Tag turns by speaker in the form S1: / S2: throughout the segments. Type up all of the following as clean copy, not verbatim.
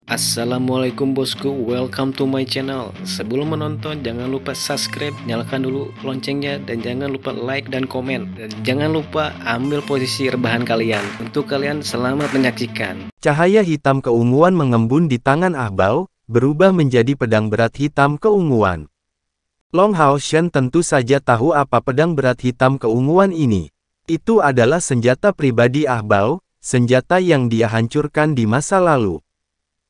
S1: Assalamualaikum bosku, welcome to my channel. Sebelum menonton jangan lupa subscribe, nyalakan dulu loncengnya, dan jangan lupa like dan komen. Dan jangan lupa ambil posisi rebahan kalian. Untuk kalian selamat menyaksikan.
S2: Cahaya hitam keunguan mengembun di tangan Ahbao, berubah menjadi pedang berat hitam keunguan. Long Hao Shen tentu saja tahu apa pedang berat hitam keunguan ini. Itu adalah senjata pribadi Ahbao, senjata yang dia hancurkan di masa lalu.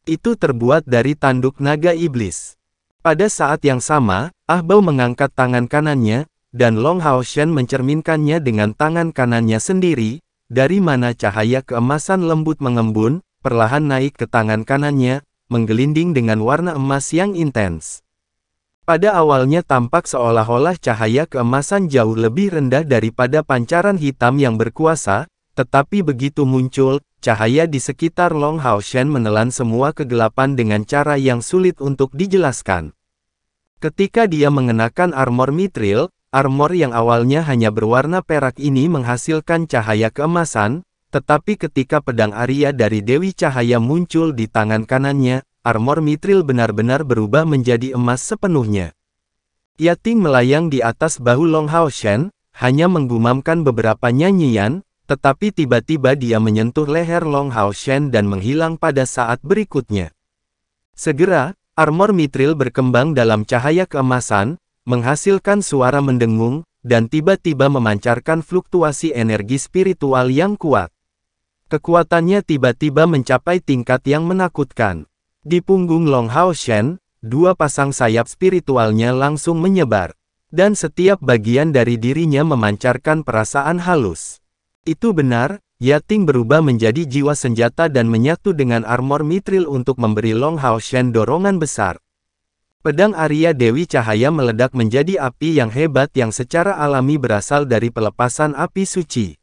S2: Itu terbuat dari tanduk naga iblis. Pada saat yang sama, Ahbao mengangkat tangan kanannya, dan Long Hao Shen mencerminkannya dengan tangan kanannya sendiri, dari mana cahaya keemasan lembut mengembun, perlahan naik ke tangan kanannya, menggelinding dengan warna emas yang intens. Pada awalnya tampak seolah-olah cahaya keemasan jauh lebih rendah daripada pancaran hitam yang berkuasa, tetapi begitu muncul, cahaya di sekitar Long Hao Shen menelan semua kegelapan dengan cara yang sulit untuk dijelaskan. Ketika dia mengenakan armor mithril, armor yang awalnya hanya berwarna perak ini menghasilkan cahaya keemasan, tetapi ketika pedang Arya dari Dewi Cahaya muncul di tangan kanannya, armor mithril benar-benar berubah menjadi emas sepenuhnya. Yating melayang di atas bahu Long Hao Shen, hanya menggumamkan beberapa nyanyian, tetapi tiba-tiba dia menyentuh leher Long Hao Shen dan menghilang pada saat berikutnya. Segera, armor mithril berkembang dalam cahaya keemasan, menghasilkan suara mendengung, dan tiba-tiba memancarkan fluktuasi energi spiritual yang kuat. Kekuatannya tiba-tiba mencapai tingkat yang menakutkan. Di punggung Long Hao Shen, dua pasang sayap spiritualnya langsung menyebar, dan setiap bagian dari dirinya memancarkan perasaan halus. Itu benar, Yating berubah menjadi jiwa senjata dan menyatu dengan armor mithril untuk memberi Long Hao Shen dorongan besar. Pedang Arya Dewi Cahaya meledak menjadi api yang hebat yang secara alami berasal dari pelepasan api suci.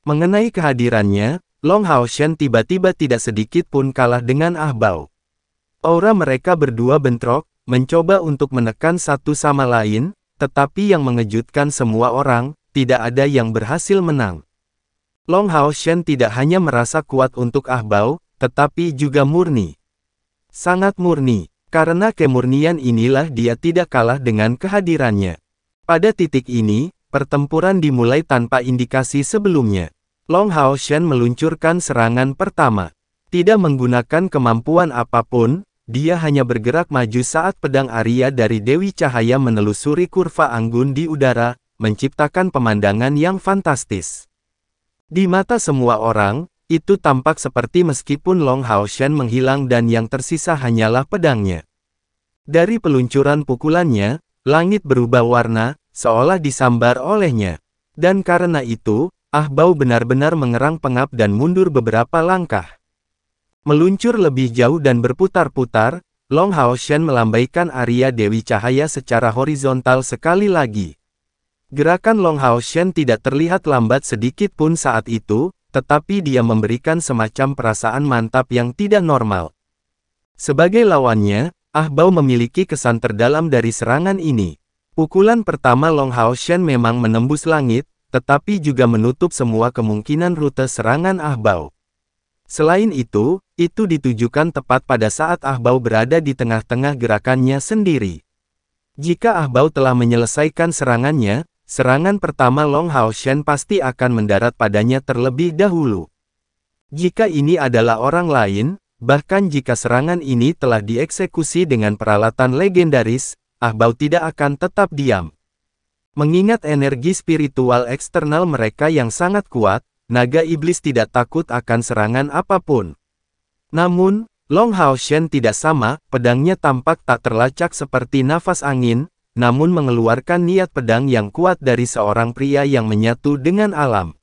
S2: Mengenai kehadirannya, Long Hao Shen tiba-tiba tidak sedikit pun kalah dengan Ahbao. Aura mereka berdua bentrok, mencoba untuk menekan satu sama lain, tetapi yang mengejutkan semua orang, tidak ada yang berhasil menang. Long Hao Shen tidak hanya merasa kuat untuk Ahbao, tetapi juga murni. Sangat murni, karena kemurnian inilah dia tidak kalah dengan kehadirannya. Pada titik ini, pertempuran dimulai tanpa indikasi sebelumnya. Long Hao Shen meluncurkan serangan pertama. Tidak menggunakan kemampuan apapun, dia hanya bergerak maju saat pedang Arya dari Dewi Cahaya menelusuri kurva anggun di udara, menciptakan pemandangan yang fantastis. Di mata semua orang, itu tampak seperti meskipun Long Hao Shen menghilang dan yang tersisa hanyalah pedangnya. Dari peluncuran pukulannya, langit berubah warna, seolah disambar olehnya. Dan karena itu, Ahbao benar-benar mengerang pengap dan mundur beberapa langkah. Meluncur lebih jauh dan berputar-putar, Long Hao Shen melambaikan Arya Dewi Cahaya secara horizontal sekali lagi. Gerakan Long Hao Shen tidak terlihat lambat sedikit pun saat itu, tetapi dia memberikan semacam perasaan mantap yang tidak normal. Sebagai lawannya, Ahbao memiliki kesan terdalam dari serangan ini. Pukulan pertama Long Hao Shen memang menembus langit, tetapi juga menutup semua kemungkinan rute serangan Ahbao. Selain itu ditujukan tepat pada saat Ahbao berada di tengah-tengah gerakannya sendiri. Jika Ahbao telah menyelesaikan serangannya, serangan pertama Long Hao Shen pasti akan mendarat padanya terlebih dahulu. Jika ini adalah orang lain, bahkan jika serangan ini telah dieksekusi dengan peralatan legendaris, Ahbao tidak akan tetap diam. Mengingat energi spiritual eksternal mereka yang sangat kuat, naga iblis tidak takut akan serangan apapun. Namun, Long Hao Shen tidak sama, pedangnya tampak tak terlacak seperti nafas angin, namun mengeluarkan niat pedang yang kuat dari seorang pria yang menyatu dengan alam.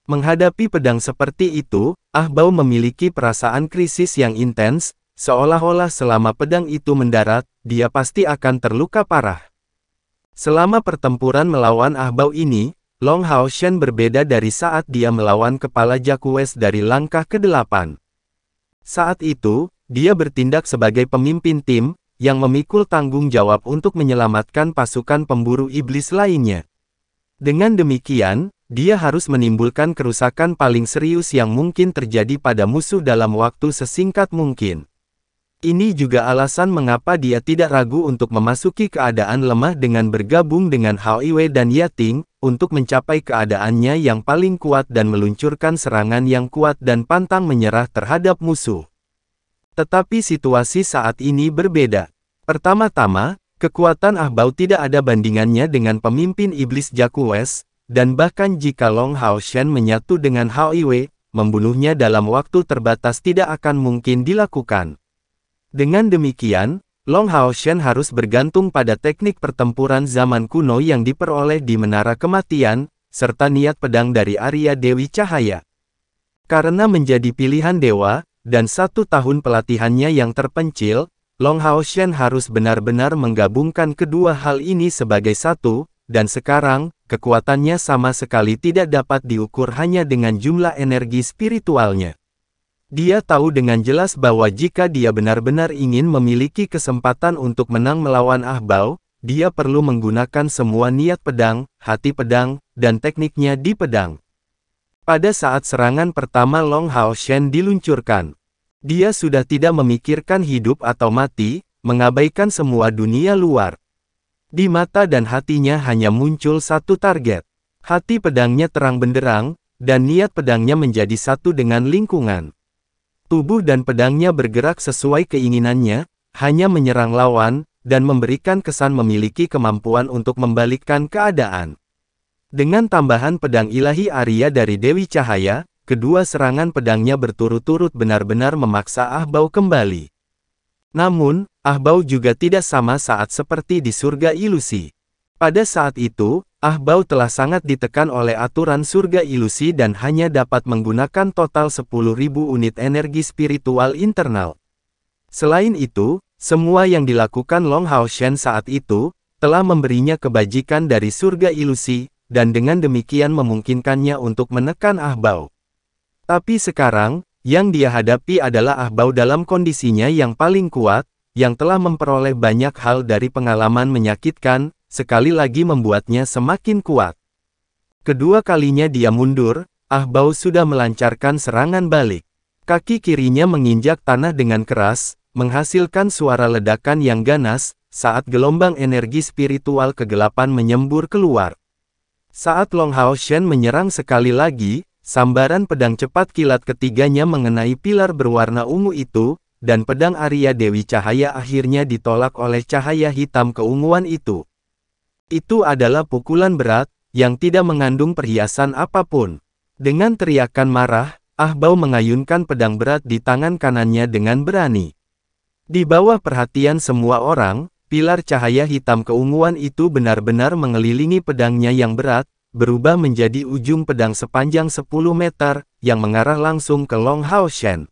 S2: Menghadapi pedang seperti itu, Ahbao memiliki perasaan krisis yang intens, seolah-olah selama pedang itu mendarat, dia pasti akan terluka parah. Selama pertempuran melawan Ahbao ini, Long Hao Shen berbeda dari saat dia melawan kepala Jakues dari langkah ke-8. Saat itu, dia bertindak sebagai pemimpin tim, yang memikul tanggung jawab untuk menyelamatkan pasukan pemburu iblis lainnya. Dengan demikian, dia harus menimbulkan kerusakan paling serius yang mungkin terjadi pada musuh dalam waktu sesingkat mungkin. Ini juga alasan mengapa dia tidak ragu untuk memasuki keadaan lemah dengan bergabung dengan Hao Iwei dan Yating, untuk mencapai keadaannya yang paling kuat dan meluncurkan serangan yang kuat dan pantang menyerah terhadap musuh. Tetapi situasi saat ini berbeda. Pertama-tama, kekuatan Ah Bao tidak ada bandingannya dengan pemimpin iblis Jaku West, dan bahkan jika Long Hao Shen menyatu dengan Hao Iwei, membunuhnya dalam waktu terbatas tidak akan mungkin dilakukan. Dengan demikian, Long Hao Shen harus bergantung pada teknik pertempuran zaman kuno yang diperoleh di Menara Kematian, serta niat pedang dari Arya Dewi Cahaya. Karena menjadi pilihan dewa, dan 1 tahun pelatihannya yang terpencil, Long Hao Shen harus benar-benar menggabungkan kedua hal ini sebagai satu, dan sekarang, kekuatannya sama sekali tidak dapat diukur hanya dengan jumlah energi spiritualnya. Dia tahu dengan jelas bahwa jika dia benar-benar ingin memiliki kesempatan untuk menang melawan Ah Bao, dia perlu menggunakan semua niat pedang, hati pedang, dan tekniknya di pedang. Pada saat serangan pertama Long Hao Shen diluncurkan, dia sudah tidak memikirkan hidup atau mati, mengabaikan semua dunia luar. Di mata dan hatinya hanya muncul satu target. Hati pedangnya terang benderang, dan niat pedangnya menjadi satu dengan lingkungan. Tubuh dan pedangnya bergerak sesuai keinginannya, hanya menyerang lawan, dan memberikan kesan memiliki kemampuan untuk membalikkan keadaan. Dengan tambahan pedang ilahi Arya dari Dewi Cahaya, kedua serangan pedangnya berturut-turut benar-benar memaksa Ah Bao kembali. Namun, Ah Bao juga tidak sama saat seperti di surga ilusi. Pada saat itu, Ah Bao telah sangat ditekan oleh aturan surga ilusi dan hanya dapat menggunakan total 10.000 unit energi spiritual internal. Selain itu, semua yang dilakukan Long Hao Shen saat itu, telah memberinya kebajikan dari surga ilusi, dan dengan demikian memungkinkannya untuk menekan Ah Bao. Tapi sekarang, yang dia hadapi adalah Ah Bao dalam kondisinya yang paling kuat, yang telah memperoleh banyak hal dari pengalaman menyakitkan, sekali lagi membuatnya semakin kuat. Kedua kalinya dia mundur, Ah Bao sudah melancarkan serangan balik. Kaki kirinya menginjak tanah dengan keras, menghasilkan suara ledakan yang ganas, saat gelombang energi spiritual kegelapan menyembur keluar. Saat Long Hao Shen menyerang sekali lagi, sambaran pedang cepat kilat ketiganya mengenai pilar berwarna ungu itu, dan pedang Arya Dewi Cahaya akhirnya ditolak oleh cahaya hitam keunguan itu. Itu adalah pukulan berat, yang tidak mengandung perhiasan apapun. Dengan teriakan marah, Ah Bao mengayunkan pedang berat di tangan kanannya dengan berani. Di bawah perhatian semua orang, pilar cahaya hitam keunguan itu benar-benar mengelilingi pedangnya yang berat, berubah menjadi ujung pedang sepanjang 10 meter, yang mengarah langsung ke Long Hao Shen.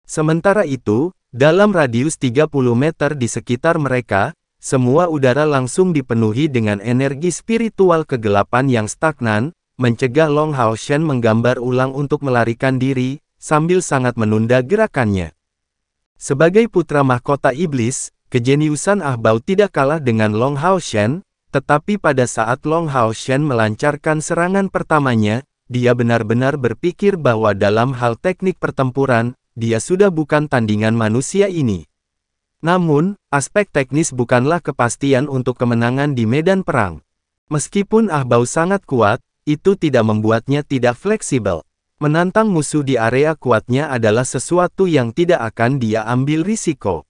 S2: Sementara itu, dalam radius 30 meter di sekitar mereka, semua udara langsung dipenuhi dengan energi spiritual kegelapan yang stagnan, mencegah Long Hao Shen menggambar ulang untuk melarikan diri, sambil sangat menunda gerakannya. Sebagai putra mahkota iblis, kejeniusan Ah Bao tidak kalah dengan Long Hao Shen, tetapi pada saat Long Hao Shen melancarkan serangan pertamanya, dia benar-benar berpikir bahwa dalam hal teknik pertempuran, dia sudah bukan tandingan manusia ini. Namun, aspek teknis bukanlah kepastian untuk kemenangan di medan perang. Meskipun Ah Bao sangat kuat, itu tidak membuatnya tidak fleksibel. Menantang musuh di area kuatnya adalah sesuatu yang tidak akan dia ambil risiko.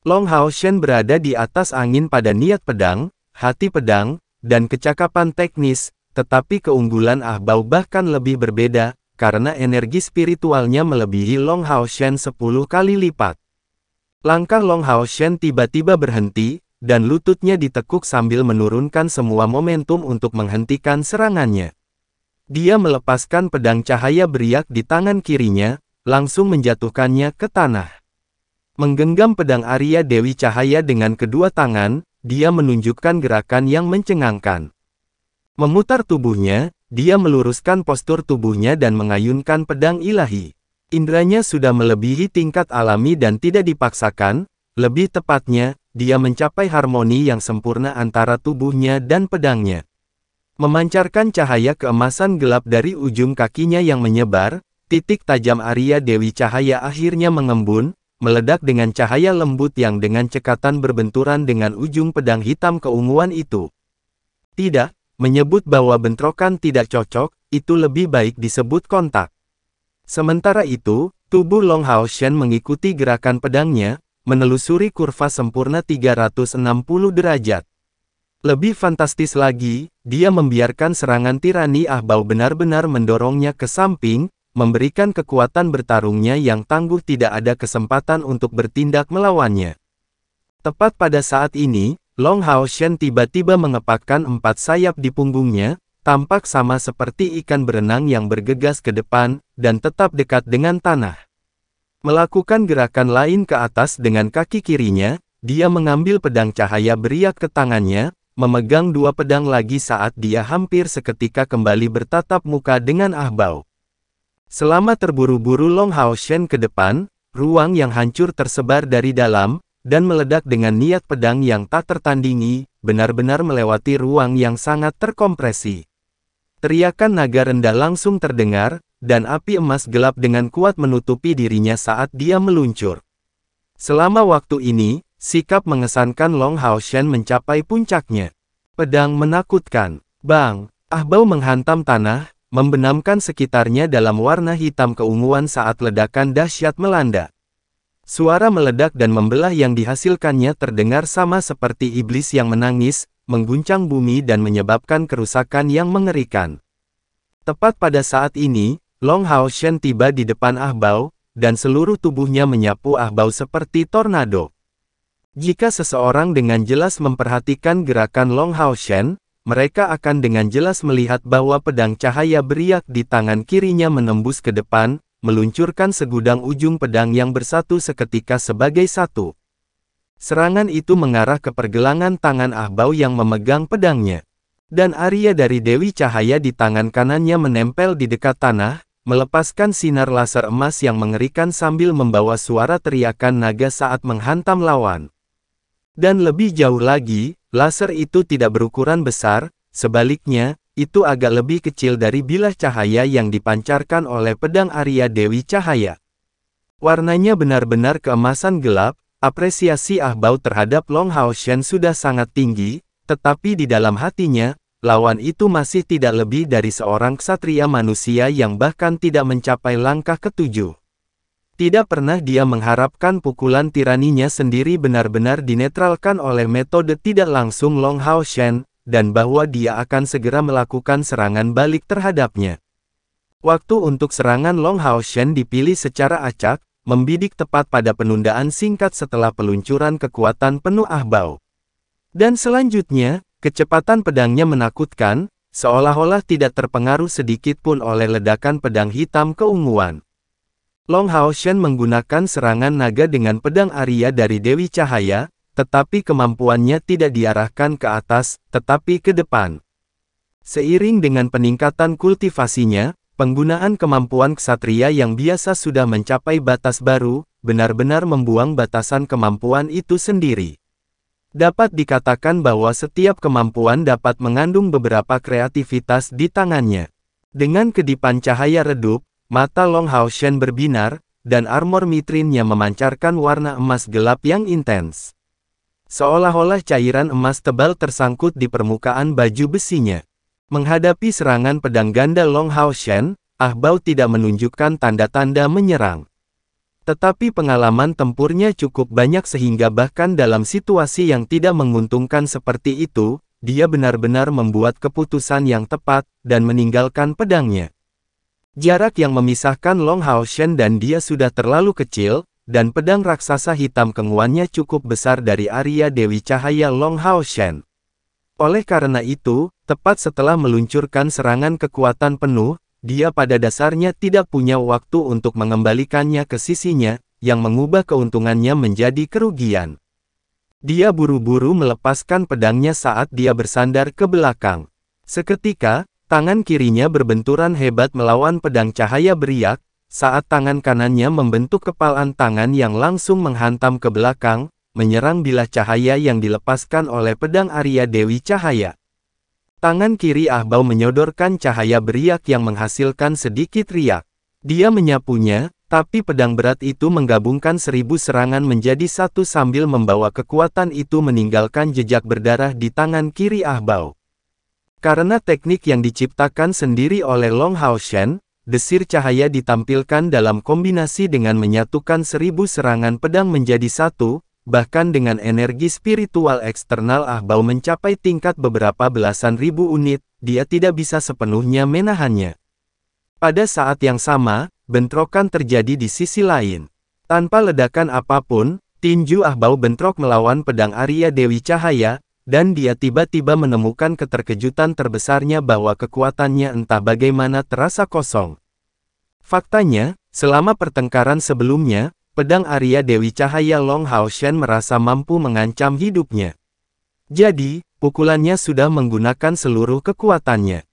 S2: Long Hao Shen berada di atas angin pada niat pedang, hati pedang, dan kecakapan teknis, tetapi keunggulan Ah Bao bahkan lebih berbeda, karena energi spiritualnya melebihi Long Hao Shen 10 kali lipat. Langkah Long Hao Shen tiba-tiba berhenti, dan lututnya ditekuk sambil menurunkan semua momentum untuk menghentikan serangannya. Dia melepaskan pedang cahaya beriak di tangan kirinya, langsung menjatuhkannya ke tanah. Menggenggam pedang Arya Dewi Cahaya dengan kedua tangan, dia menunjukkan gerakan yang mencengangkan. Memutar tubuhnya, dia meluruskan postur tubuhnya dan mengayunkan pedang ilahi. Indranya sudah melebihi tingkat alami dan tidak dipaksakan, lebih tepatnya, dia mencapai harmoni yang sempurna antara tubuhnya dan pedangnya. Memancarkan cahaya keemasan gelap dari ujung kakinya yang menyebar, titik tajam Arya Dewi Cahaya akhirnya mengembun, meledak dengan cahaya lembut yang dengan cekatan berbenturan dengan ujung pedang hitam keunguan itu. Tidak, menyebut bahwa bentrokan tidak cocok, itu lebih baik disebut kontak. Sementara itu, tubuh Long Hao Shen mengikuti gerakan pedangnya, menelusuri kurva sempurna 360 derajat. Lebih fantastis lagi, dia membiarkan serangan tirani Ahbao benar-benar mendorongnya ke samping, memberikan kekuatan bertarungnya yang tangguh, tidak ada kesempatan untuk bertindak melawannya. Tepat pada saat ini, Long Hao Shen tiba-tiba mengepakkan 4 sayap di punggungnya, tampak sama seperti ikan berenang yang bergegas ke depan, dan tetap dekat dengan tanah. Melakukan gerakan lain ke atas dengan kaki kirinya, dia mengambil pedang cahaya beriak ke tangannya, memegang 2 pedang lagi saat dia hampir seketika kembali bertatap muka dengan Ahbao. Selama terburu-buru Long Hao Shen ke depan, ruang yang hancur tersebar dari dalam, dan meledak dengan niat pedang yang tak tertandingi, benar-benar melewati ruang yang sangat terkompresi. Teriakan naga rendah langsung terdengar, dan api emas gelap dengan kuat menutupi dirinya saat dia meluncur. Selama waktu ini, sikap mengesankan Long Hao Shen mencapai puncaknya. Pedang menakutkan. Bang! Ahbao menghantam tanah, membenamkan sekitarnya dalam warna hitam keunguan saat ledakan dahsyat melanda. Suara meledak dan membelah yang dihasilkannya terdengar sama seperti iblis yang menangis, mengguncang bumi dan menyebabkan kerusakan yang mengerikan. Tepat pada saat ini, Long Hao Shen tiba di depan Ahbao, dan seluruh tubuhnya menyapu Ahbao seperti tornado. Jika seseorang dengan jelas memperhatikan gerakan Long Hao Shen, mereka akan dengan jelas melihat bahwa pedang cahaya beriak di tangan kirinya menembus ke depan, meluncurkan segudang ujung pedang yang bersatu seketika sebagai satu. Serangan itu mengarah ke pergelangan tangan Ahbao yang memegang pedangnya. Dan Arya dari Dewi Cahaya di tangan kanannya menempel di dekat tanah, melepaskan sinar laser emas yang mengerikan sambil membawa suara teriakan naga saat menghantam lawan. Dan lebih jauh lagi, laser itu tidak berukuran besar, sebaliknya, itu agak lebih kecil dari bilah cahaya yang dipancarkan oleh pedang Arya Dewi Cahaya. Warnanya benar-benar keemasan gelap. Apresiasi Ahbao terhadap Long Hao Shen sudah sangat tinggi, tetapi di dalam hatinya, lawan itu masih tidak lebih dari seorang ksatria manusia yang bahkan tidak mencapai langkah ke-7. Tidak pernah dia mengharapkan pukulan tiraninya sendiri benar-benar dinetralkan oleh metode tidak langsung Long Hao Shen, dan bahwa dia akan segera melakukan serangan balik terhadapnya. Waktu untuk serangan Long Hao Shen dipilih secara acak, membidik tepat pada penundaan singkat setelah peluncuran kekuatan penuh Ahbao. Dan selanjutnya, kecepatan pedangnya menakutkan, seolah-olah tidak terpengaruh sedikit pun oleh ledakan pedang hitam keunguan. Long Hao Shen menggunakan serangan naga dengan pedang Arya dari Dewi Cahaya, tetapi kemampuannya tidak diarahkan ke atas, tetapi ke depan. Seiring dengan peningkatan kultivasinya, penggunaan kemampuan ksatria yang biasa sudah mencapai batas baru, benar-benar membuang batasan kemampuan itu sendiri. Dapat dikatakan bahwa setiap kemampuan dapat mengandung beberapa kreativitas di tangannya. Dengan kedipan cahaya redup, mata Long Hao Shen berbinar, dan armor mitrinnya memancarkan warna emas gelap yang intens. Seolah-olah cairan emas tebal tersangkut di permukaan baju besinya. Menghadapi serangan pedang ganda Long Hao Shen, Ahbao tidak menunjukkan tanda-tanda menyerang. Tetapi pengalaman tempurnya cukup banyak sehingga bahkan dalam situasi yang tidak menguntungkan seperti itu, dia benar-benar membuat keputusan yang tepat, dan meninggalkan pedangnya. Jarak yang memisahkan Long Hao Shen dan dia sudah terlalu kecil, dan pedang raksasa hitam keunguannya cukup besar dari Arya Dewi Cahaya Long Hao Shen. Oleh karena itu, tepat setelah meluncurkan serangan kekuatan penuh, dia pada dasarnya tidak punya waktu untuk mengembalikannya ke sisinya, yang mengubah keuntungannya menjadi kerugian. Dia buru-buru melepaskan pedangnya saat dia bersandar ke belakang. Seketika, tangan kirinya berbenturan hebat melawan pedang cahaya beriak, saat tangan kanannya membentuk kepalan tangan yang langsung menghantam ke belakang, menyerang bilah cahaya yang dilepaskan oleh pedang Arya Dewi Cahaya. Tangan kiri Ahbao menyodorkan cahaya beriak yang menghasilkan sedikit riak. Dia menyapunya, Tetapi pedang berat itu menggabungkan 1000 serangan menjadi satu sambil membawa kekuatan itu meninggalkan jejak berdarah di tangan kiri Ah Bao. Karena teknik yang diciptakan sendiri oleh Long Hao Shen, desir cahaya ditampilkan dalam kombinasi dengan menyatukan 1000 serangan pedang menjadi satu, bahkan dengan energi spiritual eksternal Ah Bao mencapai tingkat beberapa belasan ribu unit, dia tidak bisa sepenuhnya menahannya. Pada saat yang sama, bentrokan terjadi di sisi lain. Tanpa ledakan apapun, tinju Ah Bao bentrok melawan pedang Arya Dewi Cahaya, dan dia tiba-tiba menemukan keterkejutan terbesarnya bahwa kekuatannya entah bagaimana terasa kosong. Faktanya, selama pertengkaran sebelumnya, pedang Arya Dewi Cahaya Long Hao Shen merasa mampu mengancam hidupnya. Jadi, pukulannya sudah menggunakan seluruh kekuatannya.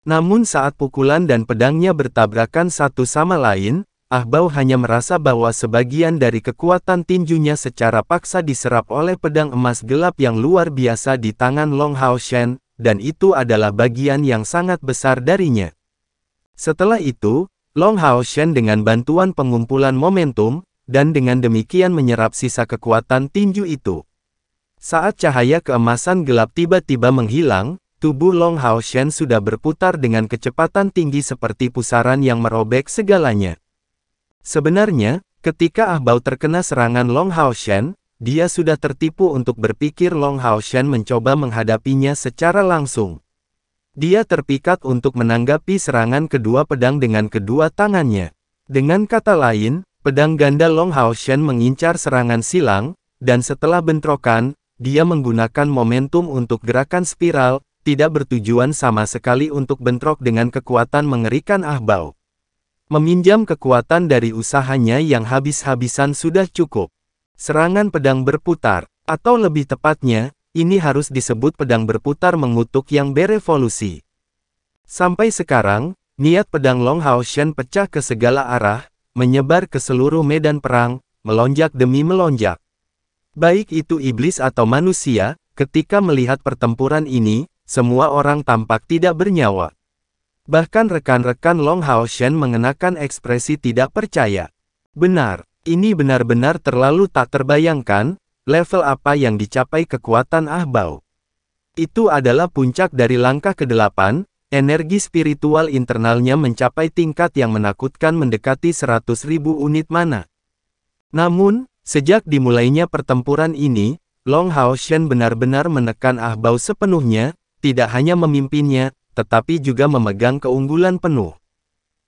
S2: Namun saat pukulan dan pedangnya bertabrakan satu sama lain, Ah Bao hanya merasa bahwa sebagian dari kekuatan tinjunya secara paksa diserap oleh pedang emas gelap yang luar biasa di tangan Long Hao Shen, dan itu adalah bagian yang sangat besar darinya. Setelah itu, Long Hao Shen dengan bantuan pengumpulan momentum, dan dengan demikian menyerap sisa kekuatan tinju itu. Saat cahaya keemasan gelap tiba-tiba menghilang, tubuh Long Hao Shen sudah berputar dengan kecepatan tinggi seperti pusaran yang merobek segalanya. Sebenarnya, ketika Ah Bao terkena serangan Long Hao Shen, dia sudah tertipu untuk berpikir Long Hao Shen mencoba menghadapinya secara langsung. Dia terpikat untuk menanggapi serangan kedua pedang dengan kedua tangannya. Dengan kata lain, pedang ganda Long Hao Shen mengincar serangan silang, dan setelah bentrokan, dia menggunakan momentum untuk gerakan spiral, tidak bertujuan sama sekali untuk bentrok dengan kekuatan mengerikan Ah Bao. Meminjam kekuatan dari usahanya yang habis-habisan sudah cukup. Serangan pedang berputar, atau lebih tepatnya, ini harus disebut pedang berputar mengutuk yang berevolusi. Sampai sekarang, niat pedang Long Hao Shen pecah ke segala arah, menyebar ke seluruh medan perang, melonjak demi melonjak. Baik itu iblis atau manusia, ketika melihat pertempuran ini, semua orang tampak tidak bernyawa. Bahkan rekan-rekan Long Hao Shen mengenakan ekspresi tidak percaya. Benar, ini benar-benar terlalu tak terbayangkan, level apa yang dicapai kekuatan Ah Bao. Itu adalah puncak dari langkah ke-8, energi spiritual internalnya mencapai tingkat yang menakutkan mendekati 100.000 unit mana. Namun, sejak dimulainya pertempuran ini, Long Hao Shen benar-benar menekan Ah Bao sepenuhnya, tidak hanya memimpinnya, tetapi juga memegang keunggulan penuh.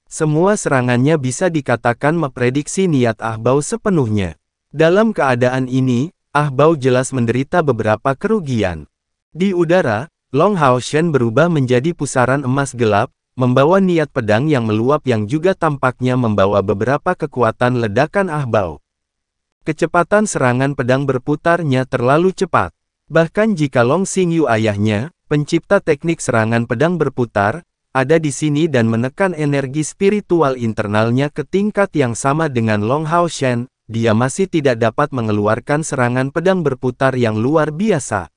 S2: Semua serangannya bisa dikatakan memprediksi niat Ah Bao sepenuhnya. Dalam keadaan ini, Ah Bao jelas menderita beberapa kerugian. Di udara, Long Hao Shen berubah menjadi pusaran emas gelap, membawa niat pedang yang meluap yang juga tampaknya membawa beberapa kekuatan ledakan Ah Bao. Kecepatan serangan pedang berputarnya terlalu cepat. Bahkan jika Long Xingyu ayahnya, pencipta teknik serangan pedang berputar, ada di sini dan menekan energi spiritual internalnya ke tingkat yang sama dengan Long Hao Shen, dia masih tidak dapat mengeluarkan serangan pedang berputar yang luar biasa.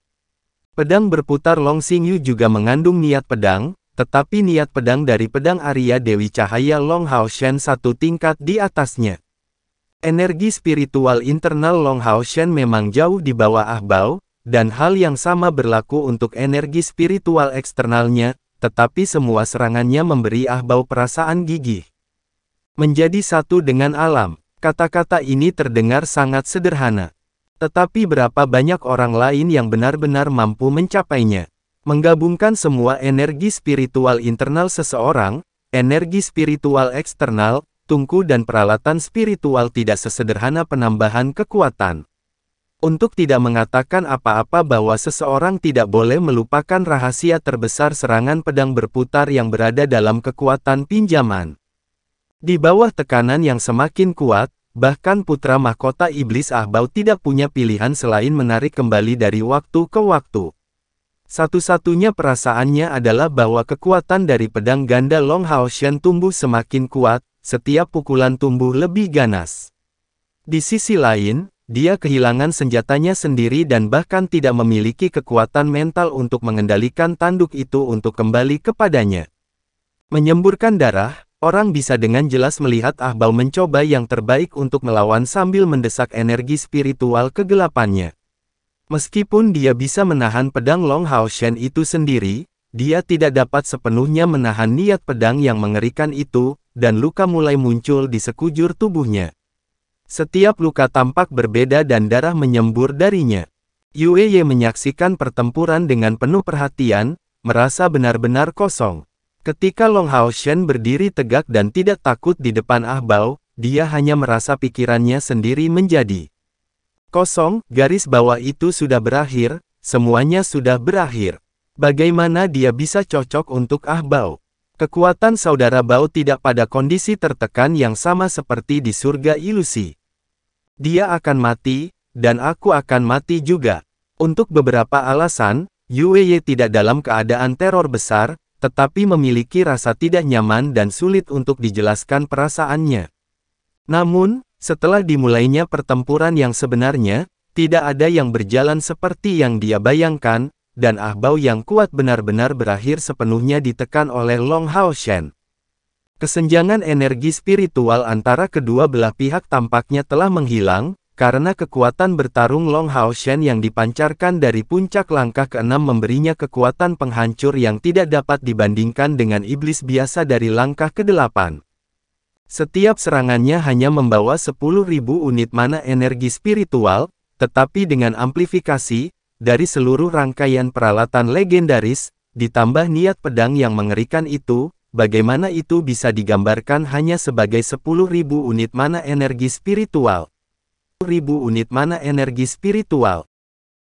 S2: Pedang berputar Long Xingyu juga mengandung niat pedang, tetapi niat pedang dari pedang Arya Dewi Cahaya Long Hao Shen satu tingkat di atasnya. Energi spiritual internal Long Hao Shen memang jauh di bawah Ah Bao, dan hal yang sama berlaku untuk energi spiritual eksternalnya, tetapi semua serangannya memberi Ah Bao perasaan gigih. Menjadi satu dengan alam, kata-kata ini terdengar sangat sederhana. Tetapi berapa banyak orang lain yang benar-benar mampu mencapainya? Menggabungkan semua energi spiritual internal seseorang, energi spiritual eksternal, tungku dan peralatan spiritual tidak sesederhana penambahan kekuatan. Untuk tidak mengatakan apa-apa bahwa seseorang tidak boleh melupakan rahasia terbesar serangan pedang berputar yang berada dalam kekuatan pinjaman. Di bawah tekanan yang semakin kuat, bahkan putra mahkota iblis Ah Bao tidak punya pilihan selain menarik kembali dari waktu ke waktu. Satu-satunya perasaannya adalah bahwa kekuatan dari pedang ganda Long Hao Shen tumbuh semakin kuat, setiap pukulan tumbuh lebih ganas. Di sisi lain, dia kehilangan senjatanya sendiri dan bahkan tidak memiliki kekuatan mental untuk mengendalikan tanduk itu untuk kembali kepadanya. Menyemburkan darah, Orang bisa dengan jelas melihat Ah Bao mencoba yang terbaik untuk melawan sambil mendesak energi spiritual kegelapannya. Meskipun dia bisa menahan pedang Long Hao Shen itu sendiri, dia tidak dapat sepenuhnya menahan niat pedang yang mengerikan itu, dan luka mulai muncul di sekujur tubuhnya. Setiap luka tampak berbeda dan darah menyembur darinya. Yue Ye menyaksikan pertempuran dengan penuh perhatian, merasa benar-benar kosong. Ketika Long Hao Shen berdiri tegak dan tidak takut di depan Ah Bao, dia hanya merasa pikirannya sendiri menjadi kosong. Garis bawah itu sudah berakhir, semuanya sudah berakhir. Bagaimana dia bisa cocok untuk Ah Bao? Kekuatan saudara Bao tidak pada kondisi tertekan yang sama seperti di surga ilusi. Dia akan mati, dan aku akan mati juga. Untuk beberapa alasan, Yue Ye tidak dalam keadaan teror besar, tetapi memiliki rasa tidak nyaman dan sulit untuk dijelaskan perasaannya. Namun, setelah dimulainya pertempuran yang sebenarnya, tidak ada yang berjalan seperti yang dia bayangkan, dan Ah Bao yang kuat benar-benar berakhir sepenuhnya ditekan oleh Long Hao Shen. Kesenjangan energi spiritual antara kedua belah pihak tampaknya telah menghilang, karena kekuatan bertarung Long Hao Shen yang dipancarkan dari puncak langkah ke-6 memberinya kekuatan penghancur yang tidak dapat dibandingkan dengan iblis biasa dari langkah ke-8. Setiap serangannya hanya membawa 10.000 unit mana energi spiritual, tetapi dengan amplifikasi, dari seluruh rangkaian peralatan legendaris, ditambah niat pedang yang mengerikan itu, bagaimana itu bisa digambarkan hanya sebagai 10.000 unit mana energi spiritual. 10.000 unit mana energi spiritual.